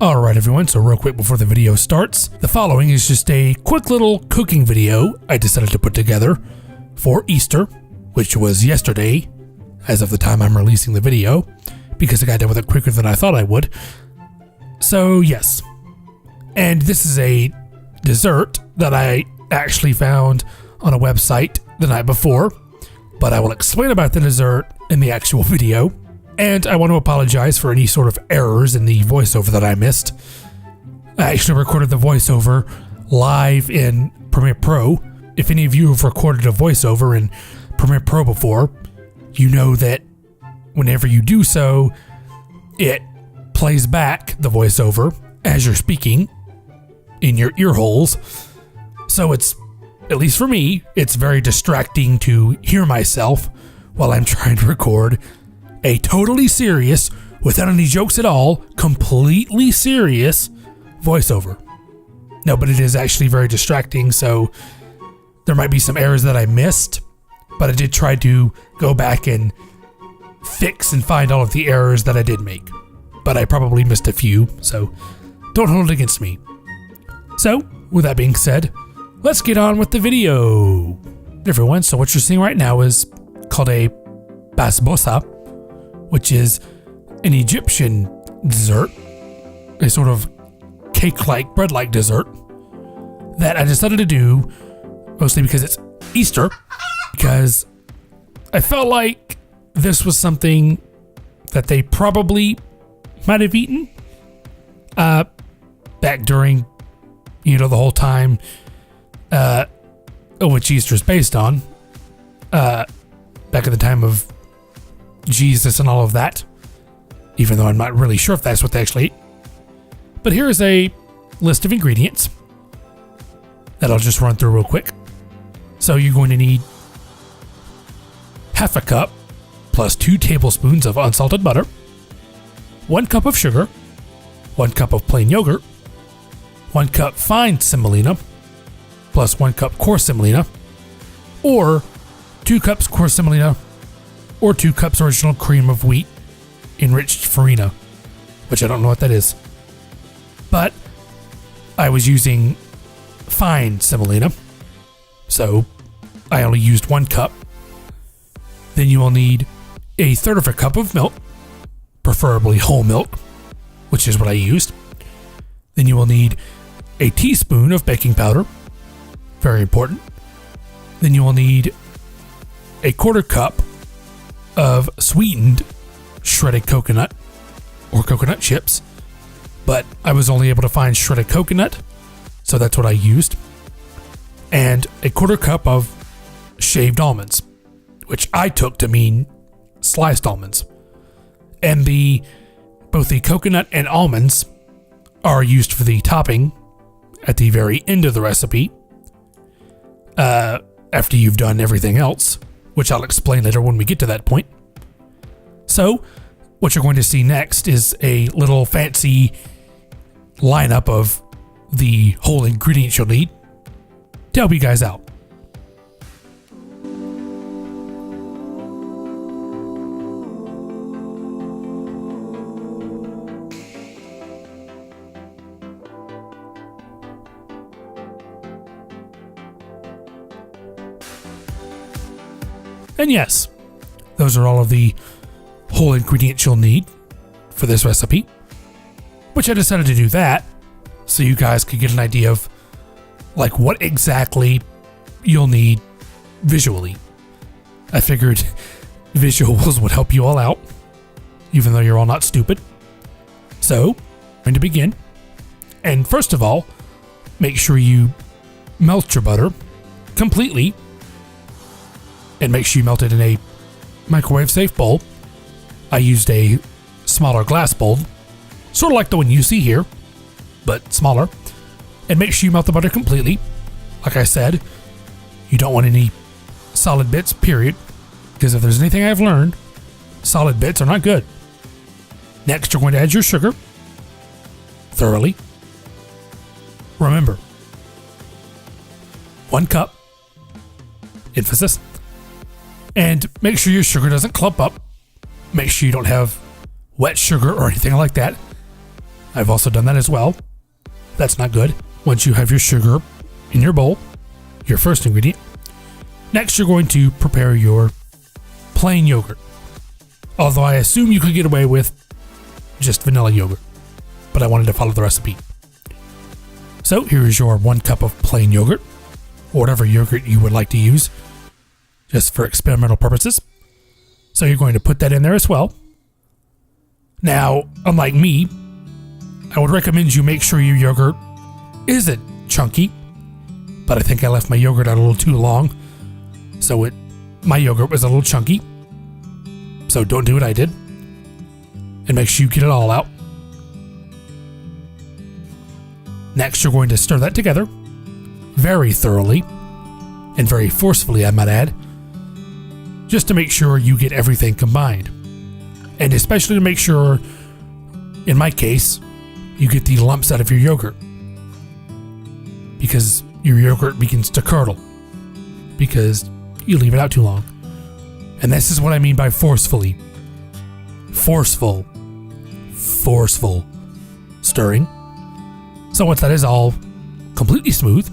Alright everyone, so real quick before the video starts, the following is just a quick little cooking video I decided to put together for Easter, which was yesterday, as of the time I'm releasing the video, because I got done with it quicker than I thought I would. So yes, and this is a dessert that I actually found on a website the night before, but I will explain about the dessert in the actual video. And I want to apologize for any sort of errors in the voiceover that I missed. I actually recorded the voiceover live in Premiere Pro. If any of you have recorded a voiceover in Premiere Pro before, you know that whenever you do so, it plays back the voiceover as you're speaking in your ear holes. So it's, at least for me, it's very distracting to hear myself while I'm trying to record a totally serious, without any jokes at all, completely serious voiceover. No, but it is actually very distracting, so there might be some errors that I missed, but I did try to go back and fix and find all of the errors that I did make. But I probably missed a few, so don't hold it against me. So, with that being said, let's get on with the video. Everyone, so what you're seeing right now is called a Basbousa, which is an Egyptian dessert, a sort of cake-like, bread-like dessert that I decided to do mostly because it's Easter, because I felt like this was something that they probably might have eaten back during, the whole time which Easter is based on, back at the time of Jesus and all of that, even though I'm not really sure if that's what they actually ate. But here is a list of ingredients that I'll just run through real quick. So you're going to need half a cup plus 2 tablespoons of unsalted butter, 1 cup of sugar, 1 cup of plain yogurt, 1 cup fine semolina, plus 1 cup coarse semolina, or 2 cups coarse semolina, or 2 cups original cream of wheat enriched farina, which I don't know what that is. But I was using fine semolina, so I only used 1 cup. Then you will need a third of a cup of milk, preferably whole milk, which is what I used. Then you will need a teaspoon of baking powder, very important. Then you will need a 1/4 cup of sweetened shredded coconut or coconut chips, but I was only able to find shredded coconut, so that's what I used. And a 1/4 cup of shaved almonds, which I took to mean sliced almonds. And both the coconut and almonds are used for the topping at the very end of the recipe, after you've done everything else, which I'll explain later when we get to that point. So, what you're going to see next is a little fancy lineup of the whole ingredients you'll need to help you guys out. And yes, those are all of the whole ingredients you'll need for this recipe, which I decided to do that so you guys could get an idea of like what exactly you'll need visually. I figured visuals would help you all out, even though you're all not stupid. So, I'm going to begin. And first of all, make sure you melt your butter completely, and make sure you melt it in a microwave safe bowl. I used a smaller glass bowl, sort of like the one you see here, but smaller. And make sure you melt the butter completely. Like I said, you don't want any solid bits, period, because if there's anything I've learned, solid bits are not good. Next, you're going to add your sugar thoroughly. Remember, 1 cup, emphasis. And make sure your sugar doesn't clump up. Make sure you don't have wet sugar or anything like that. I've also done that as well. That's not good. Once you have your sugar in your bowl, your first ingredient, next you're going to prepare your plain yogurt. Although I assume you could get away with just vanilla yogurt, but I wanted to follow the recipe. So here is your 1 cup of plain yogurt, or whatever yogurt you would like to use, just for experimental purposes. So you're going to put that in there as well. Now, unlike me, I would recommend you make sure your yogurt isn't chunky, but I think I left my yogurt out a little too long, so my yogurt was a little chunky. So don't do what I did, and make sure you get it all out. Next, you're going to stir that together very thoroughly, and very forcefully, I might add, just to make sure you get everything combined. And especially to make sure, in my case, you get the lumps out of your yogurt, because your yogurt begins to curdle because you leave it out too long. And this is what I mean by forcefully. Forceful stirring. So once that is all completely smooth,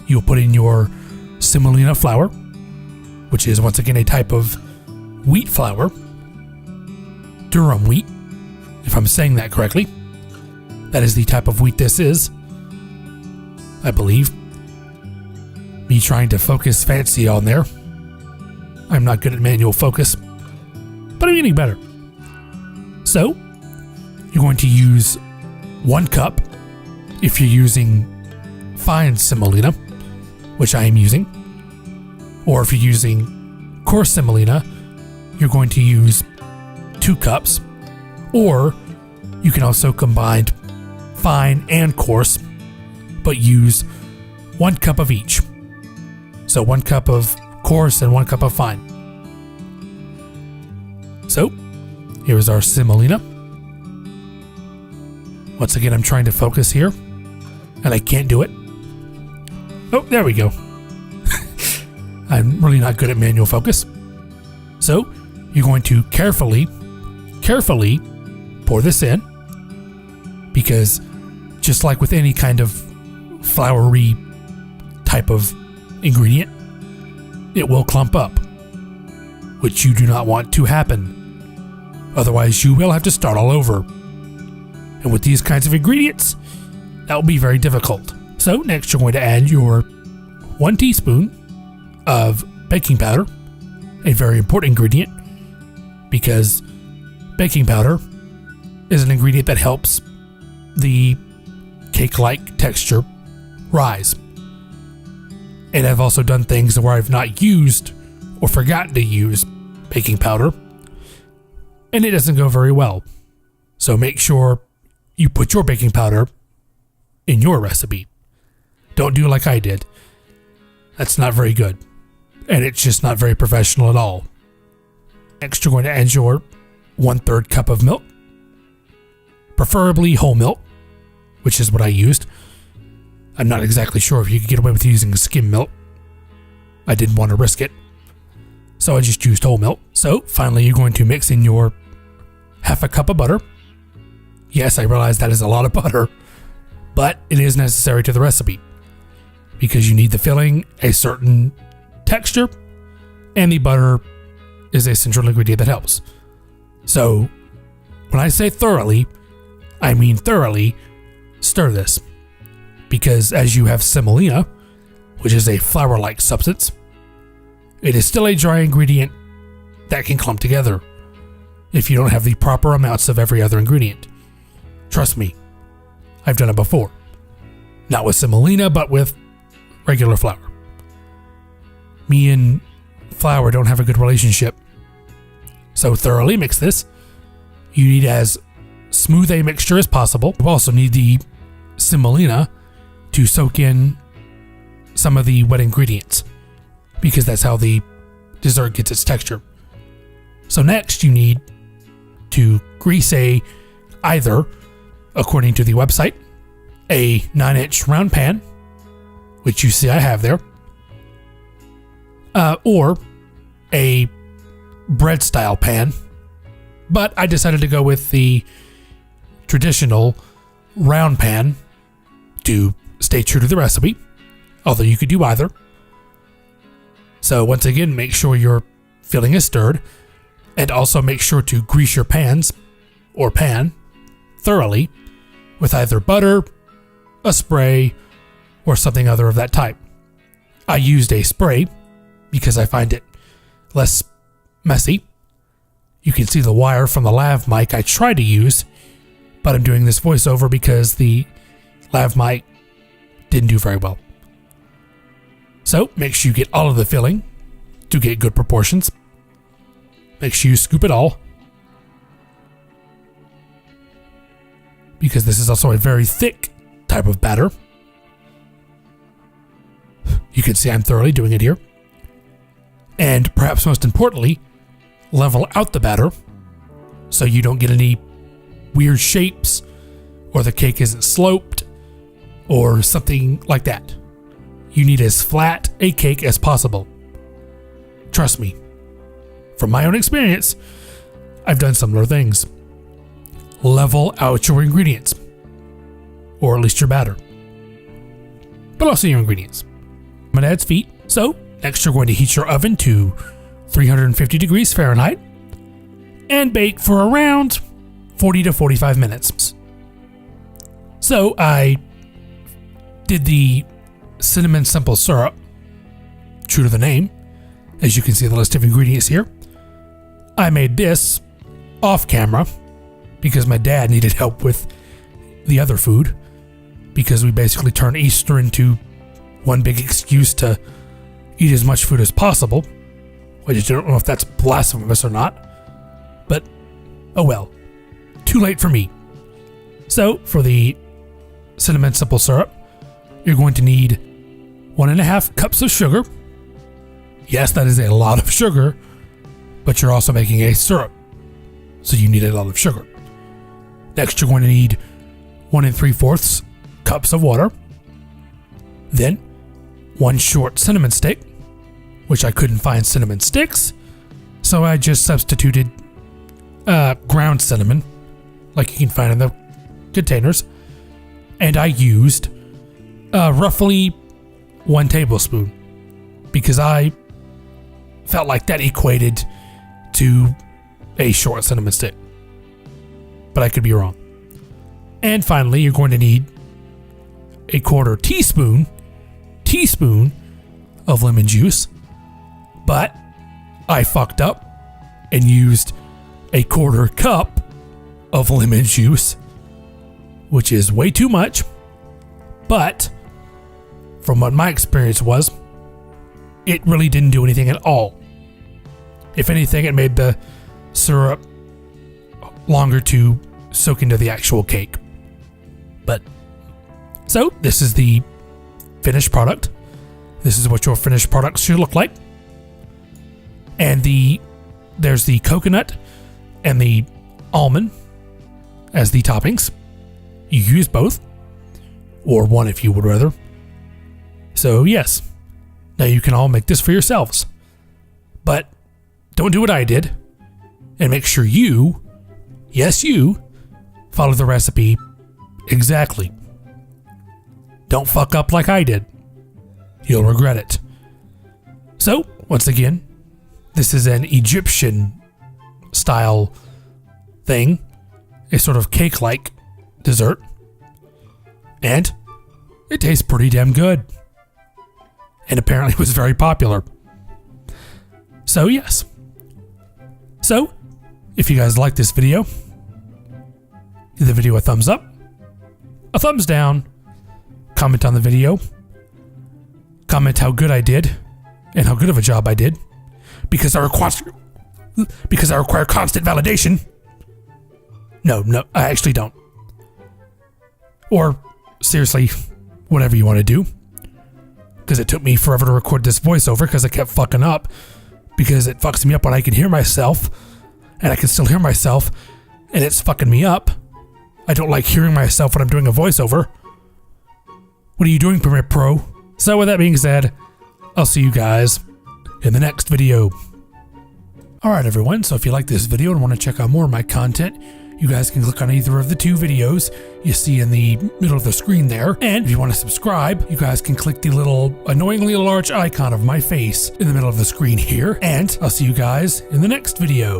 you'll put in your semolina flour, which is once again a type of wheat flour, durum wheat, if I'm saying that correctly. That is the type of wheat this is, I believe. Me trying to focus fancy on there. I'm not good at manual focus, but I'm getting better. So, you're going to use 1 cup if you're using fine semolina, which I am using. Or if you're using coarse semolina, you're going to use 2 cups. Or you can also combine fine and coarse, but use 1 cup of each. So 1 cup of coarse and 1 cup of fine. So, here's our semolina. Once again, I'm trying to focus here, and I can't do it. Oh, there we go. I'm really not good at manual focus. So, you're going to carefully pour this in, because just like with any kind of floury type of ingredient, it will clump up, which you do not want to happen. Otherwise, you will have to start all over. And with these kinds of ingredients, that will be very difficult. So next, you're going to add your 1 teaspoon of baking powder, a very important ingredient, because baking powder is an ingredient that helps the cake-like texture rise. And I've also done things where I've not used or forgotten to use baking powder, and it doesn't go very well. So make sure you put your baking powder in your recipe. Don't do like I did. That's not very good, and it's just not very professional at all. Next, you're going to add your 1/3 cup of milk, preferably whole milk, which is what I used. I'm not exactly sure if you could get away with using skim milk. I didn't want to risk it, so I just used whole milk. So finally, you're going to mix in your 1/2 cup of butter. Yes, I realize that is a lot of butter, but it is necessary to the recipe because you need the filling a certain texture, and the butter is a central ingredient that helps. So when I say thoroughly, I mean thoroughly stir this, because as you have semolina, which is a flour-like substance, it is still a dry ingredient that can clump together if you don't have the proper amounts of every other ingredient. Trust me, I've done it before. Not with semolina, but with regular flour. Me and flour don't have a good relationship. So thoroughly mix this. You need as smooth a mixture as possible. You also need the semolina to soak in some of the wet ingredients, because that's how the dessert gets its texture. So next you need to grease either, according to the website, a 9-inch round pan, which you see I have there, or a bread style pan, but I decided to go with the traditional round pan to stay true to the recipe, although you could do either. So once again, make sure your filling is stirred, and also make sure to grease your pans or pan thoroughly with either butter, a spray, or something other of that type. I used a spray because I find it less messy. You can see the wire from the lav mic I tried to use, but I'm doing this voiceover because the lav mic didn't do very well. So make sure you get all of the filling to get good proportions. Make sure you scoop it all, because this is also a very thick type of batter. You can see I'm thoroughly doing it here. And perhaps most importantly, level out the batter so you don't get any weird shapes, or the cake isn't sloped, or something like that. You need as flat a cake as possible. Trust me, from my own experience, I've done similar things. Level out your ingredients, or at least your batter, but also your ingredients. I'm going to add feet. So next you're going to heat your oven to 350 degrees Fahrenheit and bake for around 40 to 45 minutes. So I did the cinnamon simple syrup, true to the name, as you can see the list of ingredients here. I made this off camera because my dad needed help with the other food, because we basically turned Easter into one big excuse to eat as much food as possible. I just don't know if that's blasphemous or not, but oh well, too late for me. So for the cinnamon simple syrup, you're going to need 1.5 cups of sugar. Yes, that is a lot of sugar, but you're also making a syrup, so you need a lot of sugar. Next, you're going to need 1 3/4 cups of water. Then 1 short cinnamon stick, which I couldn't find cinnamon sticks, so I just substituted ground cinnamon, like you can find in the containers, and I used roughly 1 tablespoon, because I felt like that equated to a short cinnamon stick, but I could be wrong. And finally, you're going to need a 1/4 teaspoon of lemon juice, but I fucked up and used a 1/4 cup of lemon juice, which is way too much, but from what my experience was, it really didn't do anything at all. If anything, it made the syrup longer to soak into the actual cake. But so this is the finished product. This is what your finished product should look like. And there's the coconut and the almond as the toppings. You use both, or one if you would rather. So yes, now you can all make this for yourselves. But don't do what I did, and make sure you, yes you, follow the recipe exactly. Don't fuck up like I did. You'll regret it. So, once again, this is an Egyptian style thing, a sort of cake-like dessert, and it tastes pretty damn good, and apparently was very popular. So yes. So, if you guys like this video, give the video a thumbs up, a thumbs down, comment on the video, comment how good I did, and how good of a job I did, because I require constant validation. No, I actually don't. Or, seriously, whatever you want to do. Because it took me forever to record this voiceover because I kept fucking up. Because it fucks me up when I can hear myself, and I can still hear myself, and it's fucking me up. I don't like hearing myself when I'm doing a voiceover. What are you doing, Premiere Pro? So with that being said, I'll see you guys in the next video. Alright everyone, so if you like this video and want to check out more of my content, You guys can click on either of the two videos you see in the middle of the screen there. And if you want to subscribe, you guys can click the little annoyingly large icon of my face in the middle of the screen here. And I'll see you guys in the next video.